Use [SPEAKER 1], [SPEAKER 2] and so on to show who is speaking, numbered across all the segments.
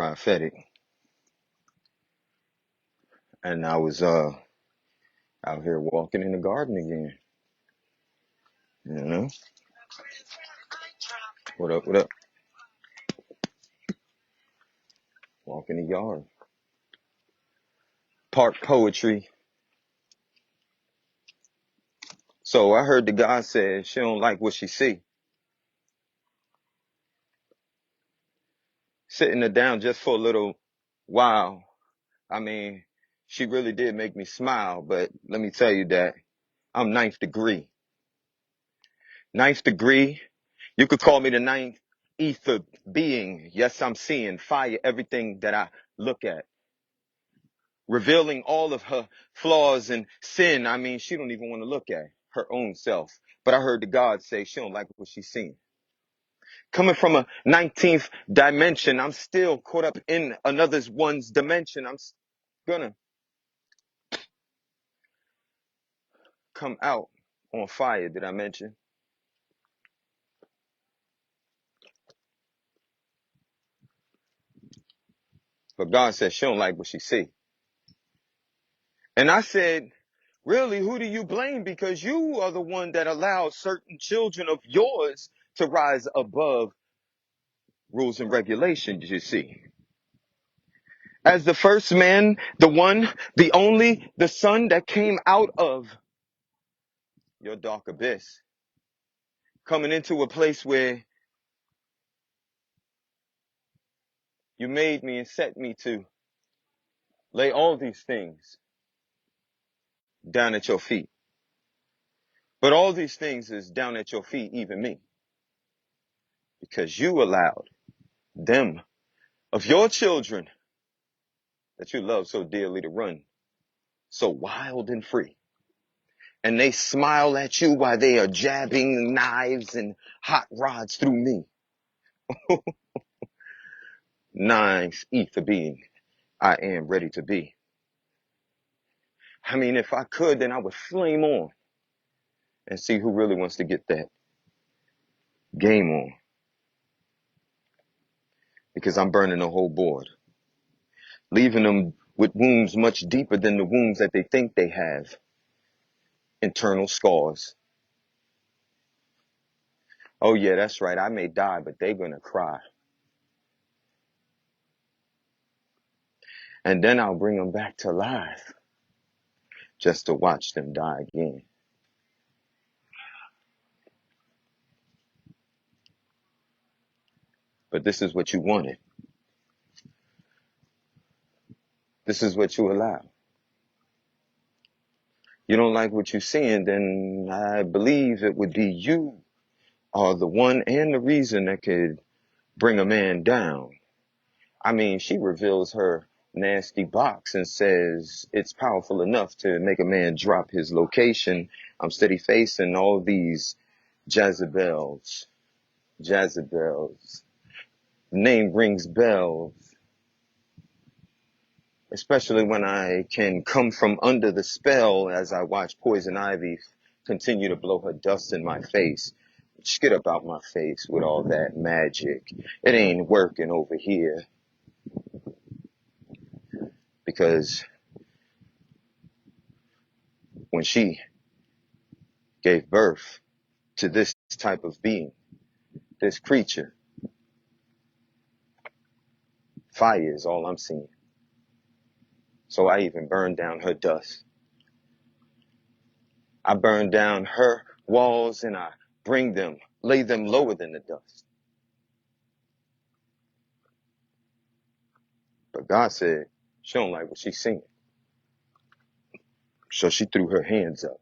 [SPEAKER 1] prophetic. And I was out here walking in the garden again. You know? What up, what up? Walking the yard. Park poetry. So I heard the guy say she don't like what she see. Sitting her down just for a little while. I mean, she really did make me smile, but let me tell you that I'm ninth degree. Ninth degree. You could call me the ninth ether being. Yes, I'm seeing fire everything that I look at. Revealing all of her flaws and sin. I mean, she don't even want to look at her own self. But I heard the God say she don't like what she's seeing. Coming from a 19th dimension, I'm still caught up in another one's dimension. I'm gonna come out on fire, did I mention? But God said she don't like what she see. And I said, really, who do you blame? Because you are the one that allows certain children of yours to rise above rules and regulations, you see. As the first man, the one, the only, the son that came out of your dark abyss, coming into a place where you made me and set me to lay all these things down at your feet. But all these things is down at your feet, even me, because you allowed them of your children that you love so dearly to run so wild and free. And they smile at you while they are jabbing knives and hot rods through me. Ninth ether being, I am ready to be. I mean, if I could, then I would flame on and see who really wants to get that game on. Because I'm burning the whole board, leaving them with wounds much deeper than the wounds that they think they have. Internal scars. Oh yeah, that's right. I may die, but they're gonna cry. And then I'll bring them back to life just to watch them die again. But this is what you wanted. This is what you allow. You don't like what you're seeing, then I believe it would be you are the one and the reason that could bring a man down. I mean, she reveals her nasty box and says it's powerful enough to make a man drop his location. I'm steady facing all these Jezebels. Jezebels. Name rings bells. Especially when I can come from under the spell as I watch Poison Ivy continue to blow her dust in my face. Just get up out my face with all that magic. It ain't working over here because when she gave birth to this type of being, this creature, fire is all I'm seeing. So I even burned down her dust. I burn down her walls and I bring them, lay them lower than the dust. But God said she don't like what she's seeing. So she threw her hands up.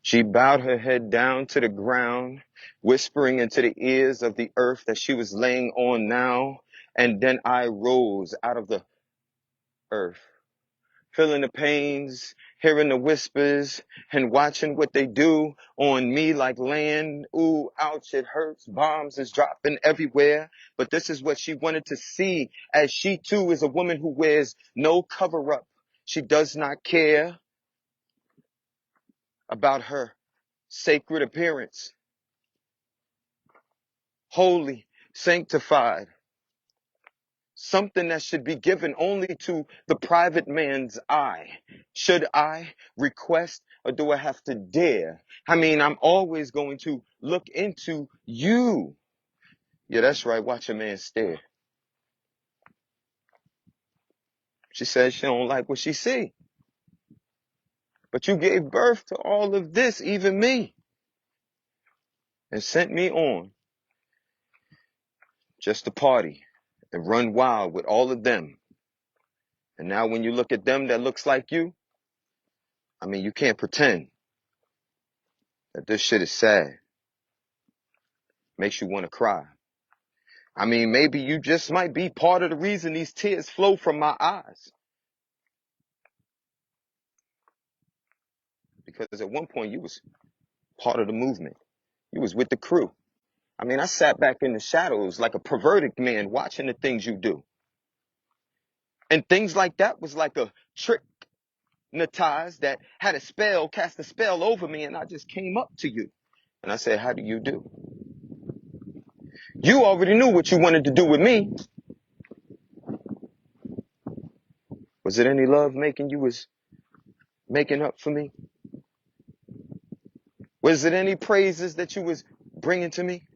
[SPEAKER 1] She bowed her head down to the ground, whispering into the ears of the earth that she was laying on now. And then I rose out of the earth, feeling the pains, hearing the whispers, and watching what they do on me like land. Ooh, ouch, it hurts. Bombs is dropping everywhere. But this is what she wanted to see, as she too is a woman who wears no cover up. She does not care about her sacred appearance. Holy, sanctified, something that should be given only to the private man's eye. Should I request, or do I have to dare? I mean, I'm always going to look into you. Yeah, that's right. Watch a man stare. She says she don't like what she see. But you gave birth to all of this, even me, and sent me on just to party and run wild with all of them. And now when you look at them that looks like you, I mean, you can't pretend that this shit is sad. Makes you want to cry. I mean, maybe you just might be part of the reason these tears flow from my eyes. Because at one point you was part of the movement. You was with the crew. I mean, I sat back in the shadows like a perverted man watching the things you do. And things like that was like a trick hypnotized that had a spell, cast a spell over me, and I just came up to you. And I said, how do you do? You already knew what you wanted to do with me. Was it any love making you was making up for me? Was it any praises that you was bringing to me?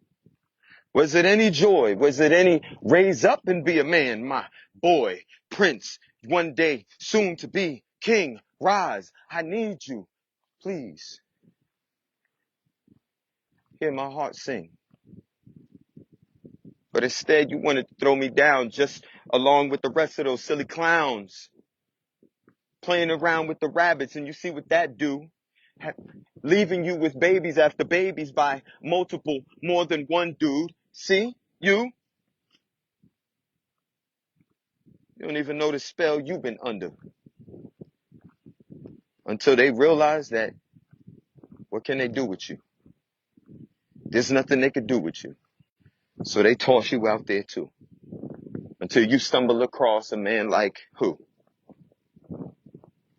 [SPEAKER 1] Was it any joy? Was it any raise up and be a man, my boy, prince, one day soon to be king, rise, I need you, please. Hear my heart sing. But instead you wanted to throw me down just along with the rest of those silly clowns, playing around with the rabbits, and you see what that do. Leaving you with babies after babies by multiple, more than one dude. See? You don't even know the spell you've been under. Until they realize that, what can they do with you? There's nothing they could do with you. So they toss you out there too. Until you stumble across a man like who?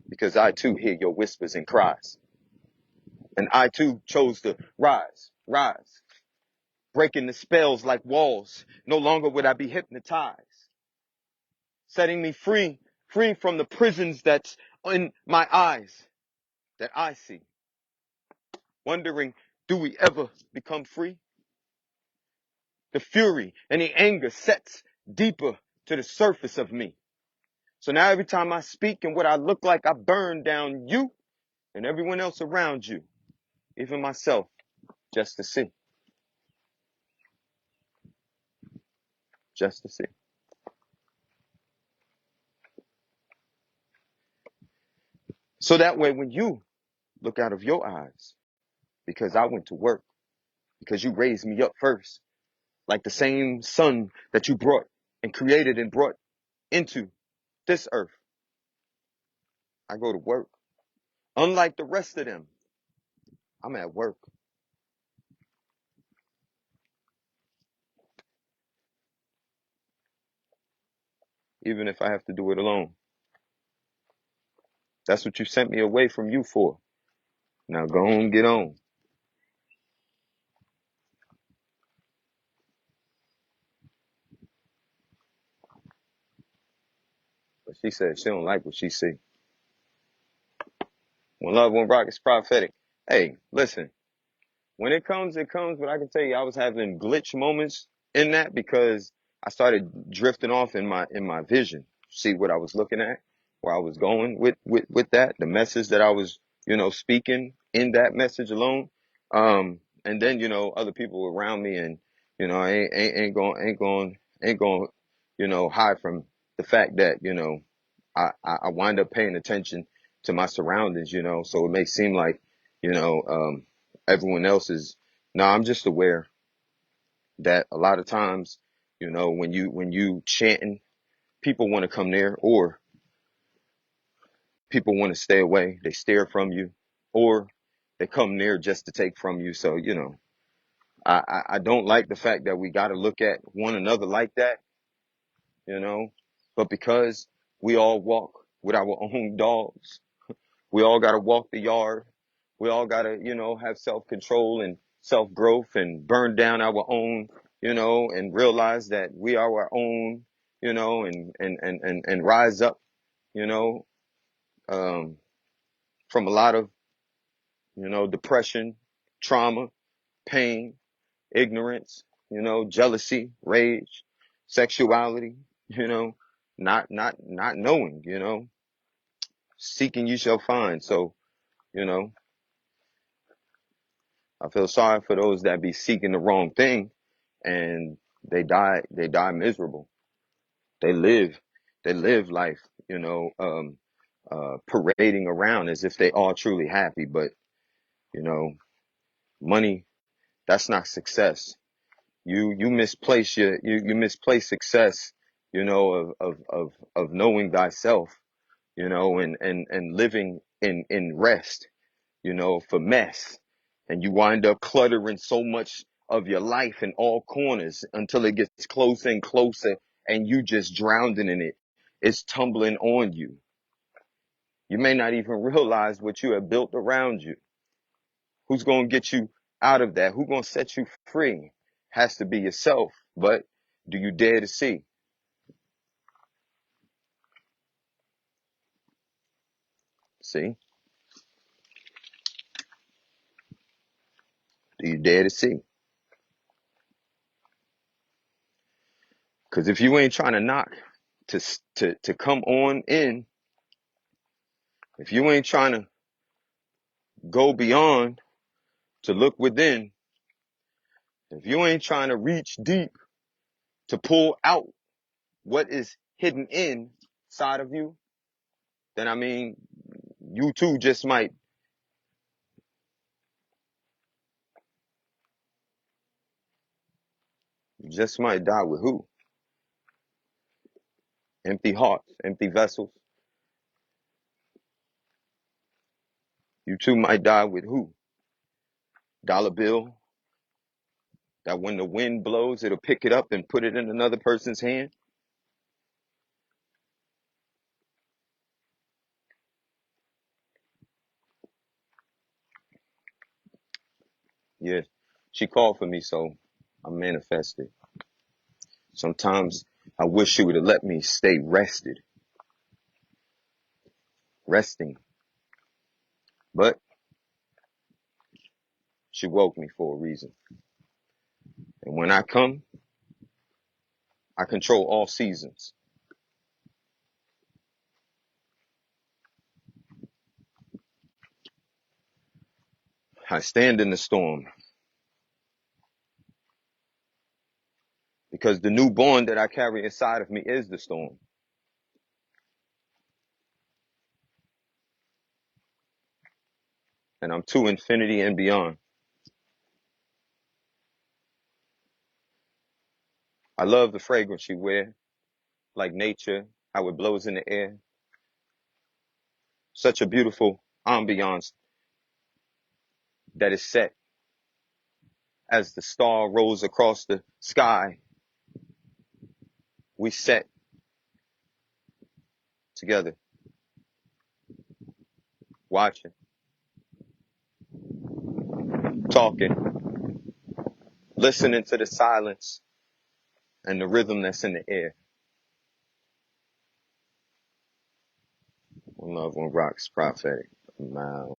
[SPEAKER 1] Because I too hear your whispers and cries. And I too chose to rise, breaking the spells like walls. No longer would I be hypnotized, setting me free from the prisons that's in my eyes that I see. Wondering, do we ever become free? The fury and the anger sets deeper to the surface of me. So now every time I speak and what I look like, I burn down you and everyone else around you, even myself, just to see. Just to see. So that way when you look out of your eyes, because I went to work, because you raised me up first, like the same sun that you brought and created and brought into this earth, I go to work. Unlike the rest of them, I'm at work. Even if I have to do it alone. That's what you sent me away from you for. Now go on, get on. But she said she don't like what she see. When love won't rock, it's prophetic. Hey, listen. When it comes, it comes. But I can tell you, I was having glitch moments in that because I started drifting off in my vision. See what I was looking at, where I was going with that, the message that I was, speaking in that message alone. And then other people around me, and I ain't going, hide from the fact that I wind up paying attention to my surroundings. So it may seem like you know everyone else is. No, I'm just aware that a lot of times, when you chanting, people want to come near, or people want to stay away. They stare from you, or they come near just to take from you. So I don't like the fact that we got to look at one another like that, you know. But because we all walk with our own dogs, we all got to walk the yard. We all got to, have self-control and self-growth and burn down our own, and realize that we are our own. and rise up, you know, um, from a lot of, depression, trauma, pain, ignorance, jealousy, rage, sexuality, not knowing, seeking you shall find. So, you know, I feel sorry for those that be seeking the wrong thing and they die miserable. They live, they live life, parading around as if they are truly happy. But, you know, money, that's not success. You misplace you misplace success, of knowing thyself, and living in rest, for mess. And you wind up cluttering so much of your life in all corners until it gets closer and closer and you just drowning in it. It's tumbling on you. You may not even realize what you have built around you. Who's going to get you out of that? Who's going to set you free? Has to be yourself. But do you dare to see? See? Do you dare to see? Because if you ain't trying to knock to come on in, if you ain't trying to go beyond to look within, if you ain't trying to reach deep to pull out what is hidden inside of you, then I mean, you too just might die with who? Empty hearts, empty vessels. You too might die with who? Dollar bill that when the wind blows, it'll pick it up and put it in another person's hand. Yeah, she called for me, so I manifested. Sometimes I wish she would have let me stay resting, but she woke me for a reason. And when I come, I control all seasons. I stand in the storm because the newborn that I carry inside of me is the storm. And I'm to infinity and beyond. I love the fragrance you wear, like nature, how it blows in the air. Such a beautiful ambiance that is set as the star rolls across the sky. We set together, watching, talking, listening to the silence and the rhythm that's in the air. One love, one rocks, prophetic. Wow.